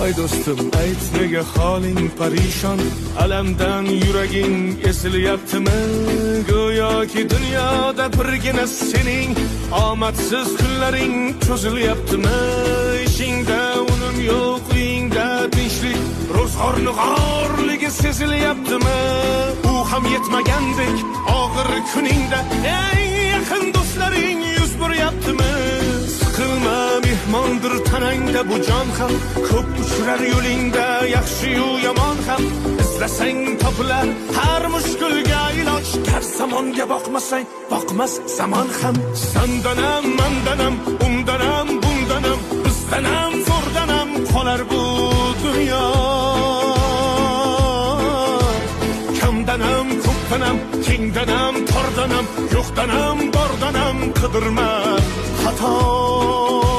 voy do'stim, ayt nega holing parishon, alamdan yuraging esilyaptimi? Go'yoki dunyoda birgina sening omadsiz kunlaring cho'zilyaptimi? Ishingda unum yo'q, uyingda tinchlik, ro'zg'orning g'orligi sezilyaptimi? U ham yetmagandek og'ir kuningda eng yaqin do'stlaring yuz buryaptimi? Siqilma, mehmondir tanangda bu jon ham, ko'p uchrar yo'lingda yaxshi-yu yomon ham. Izlasang topilar har mushkulga iloj, gar zamonga boqmasang boqmas zamon ham. Sandanam, mandanam, undanam, bundanam, bizdanam, zo'rdanam qolar bu dunyo. Kamdanam, ko'pdanam, kengdanam, tordanam, yo'qdanam, bordanam, qidirma xato.